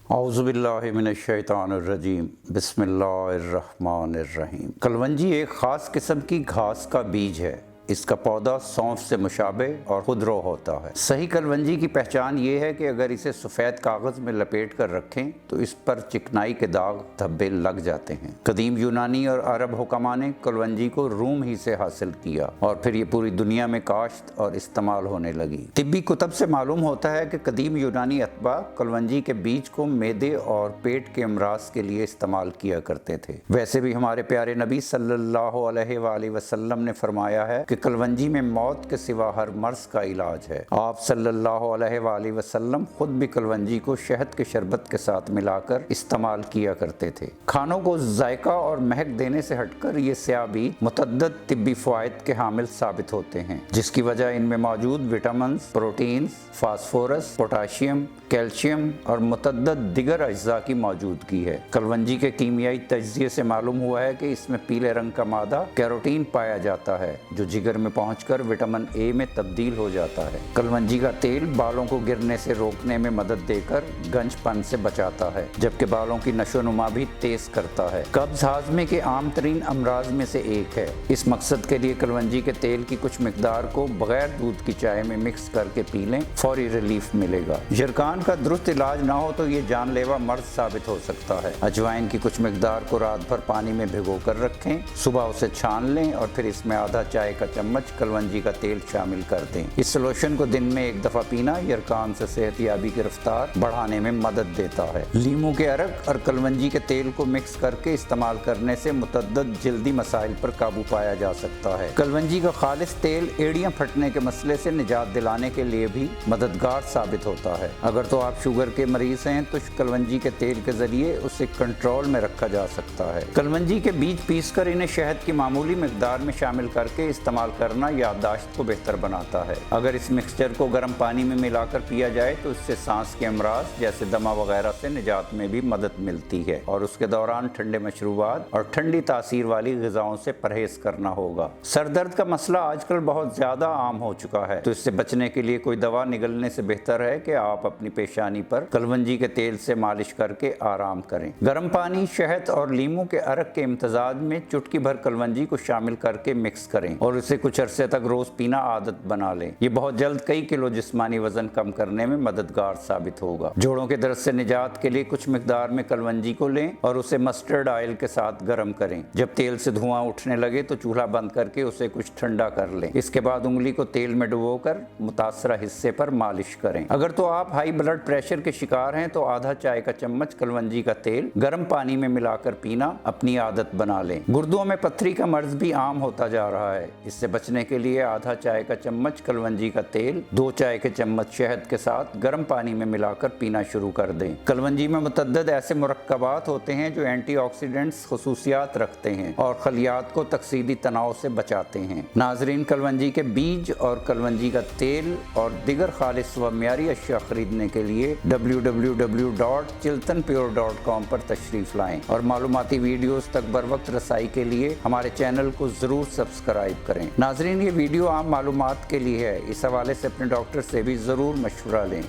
औज़ुबिल्लाहि मिनश्शैतानिर्रजीम बिस्मिल्लाहिर्रहमानिर्रहीम। कलवंजी एक ख़ास किस्म की घास का बीज है। इसका पौधा सौंफ से मुशाबे और खुदरो होता है। सही कलवंजी की पहचान ये है कि अगर इसे सफ़ेद कागज़ में लपेट कर रखें तो इस पर चिकनाई के दाग धब्बे लग जाते हैं। कदीम यूनानी और अरब हुक्मा ने कलवंजी को रूम ही से हासिल किया और फिर ये पूरी दुनिया में काश्त और इस्तेमाल होने लगी। तिब्बी कुतब से मालूम होता है कि कदीम यूनानी अतबा कलवंजी के बीज को मैदे और पेट के अमराज के लिए इस्तेमाल किया करते थे। वैसे भी हमारे प्यारे नबी सल्लल्लाहु अलैहि वसल्लम ने फरमाया है कि कलवंजी में मौत के सिवा हर मर्ज का इलाज है। आप सल्लल्लाहु अलैहि वसल्लम खुद भी कलवंजी को शहद के शरबत के साथ मिलाकर इस्तेमाल किया करते थे। खानों को जायका और महक देने से हटकर ये स्याह बीज मुतअद्दिद तिब्बी फ़वाइद के हामिल साबित होते हैं, जिसकी वजह इनमें मौजूद vitamin, proteins, phosphorus, potassium, calcium और मुतअद्दिद दिगर अज्जा की मौजूदगी है। कलवंजी के कीमियाई तज्ज़िये से मालूम हुआ है कि इसमें पीले रंग का मादा कैरोटीन पाया जाता है, जो जिगर में पहुंचकर विटामिन ए में तब्दील हो जाता है। कलवंजी का तेल बालों को गिरने से रोकने में मदद देकर गंजपन से बचाता है, जबकि बालों की नशोनुमा भी तेज करता है। कब्ज हाजमे के आम तरीन अमराज में से एक है। इस मकसद के लिए कलवंजी के तेल की कुछ मिकदार को बगैर दूध की चाय में मिक्स करके पी लें, फौरी रिलीफ मिलेगा। यरकान का दुरुस्त इलाज ना हो तो ये जानलेवा मर्ज साबित हो सकता है। अजवाइन की कुछ मिकदार को रात भर पानी में भिगो कर रखें, सुबह उसे छान लें और फिर इसमें आधा चाय का चम्मच कलवंजी का तेल शामिल कर दें। इस सोल्यूशन को दिन में एक दफा पीना यरकान से सेहतयाबी की रफ्तार बढ़ाने में मदद देता है। लीमू के अरक और कलवंजी के तेल को मिक्स करके इस्तेमाल करने से मुतअद्दिद जल्दी मसाइल पर काबू पाया जा सकता है। कलवंजी का खालिस तेल एड़ियां फटने के मसले से निजात दिलाने के लिए भी मददगार साबित होता है। अगर तो आप शुगर के मरीज हैं तो कलवंजी के तेल के जरिए उसे कंट्रोल में रखा जा सकता है। कलवंजी के बीज पीसकर इन्हें शहद की मामूली मिकदार में शामिल करके इस्तेमाल करना याददाश्त को बेहतर बनाता है। अगर इस मिक्सचर को गर्म पानी में मिलाकर पिया जाए तो इससे सांस के अमराज जैसे दमा वगैरह से निजात में भी मदद मिलती है और उसके दौरान ठंडे मशरूबात और ठंडी तासीर वाली ग़िज़ाओं से परहेज करना होगा। सर दर्द का मसला आजकल बहुत ज़्यादा आम हो चुका है, तो इससे बचने के लिए कोई दवा निगलने से बेहतर है कि आप अपनी पेशानी पर कलवंजी के तेल से मालिश करके आराम करें। गर्म पानी, शहद और लीमू के अरक के इम्तजाज में चुटकी भर कलवंजी को शामिल करके मिक्स करें और उसे कुछ अरसे तक रोज पीना आदत बना लें। ये बहुत जल्द कई किलो जिस्मानी वजन कम करने में मददगार साबित होगा। जोड़ों के दर्द से निजात के लिए कुछ मिकदार में कलवंजी को लें और उसे मस्टर्ड ऑयल के साथ गर्म करें। जब तेल से धुआं उठने लगे तो चूल्हा बंद करके उसे कुछ ठंडा कर लें। इसके बाद उंगली को तेल में डुबोकर मुतासरा हिस्से पर मालिश करें। अगर तो आप हाई ब्लड प्रेशर के शिकार हैं तो आधा चाय का चम्मच कलवंजी का तेल गर्म पानी में मिलाकर पीना अपनी आदत बना लें। गुर्दों में पत्थरी का मर्ज भी आम होता जा रहा है। इससे बचने के लिए आधा चाय का चम्मच कलवंजी का तेल 2 चाय के चम्मच शहद के साथ गर्म पानी में मिलाकर पीना शुरू कर दें। कलवंजी में मुतअद्दिद ऐसे मुरक्कबात होते हैं जो एंटीऑक्सीडेंट्स खुसूसियात रखते हैं और खलियात को तकसीदी तनाव से बचाते हैं। नाजरीन, कलवंजी के बीज और कलवंजी का तेल और दिगर खालिस व मियारी अशिया खरीदने के लिए www.chiltanpure.com पर तशरीफ लाएं और मालूमाती वीडियोस तक बर वक्त रसाई के लिए हमारे चैनल को जरूर सब्सक्राइब करें। नाजरीन, ये वीडियो आम मालूमात के लिए है। इस हवाले से अपने डॉक्टर से भी जरूर मशवरा लें।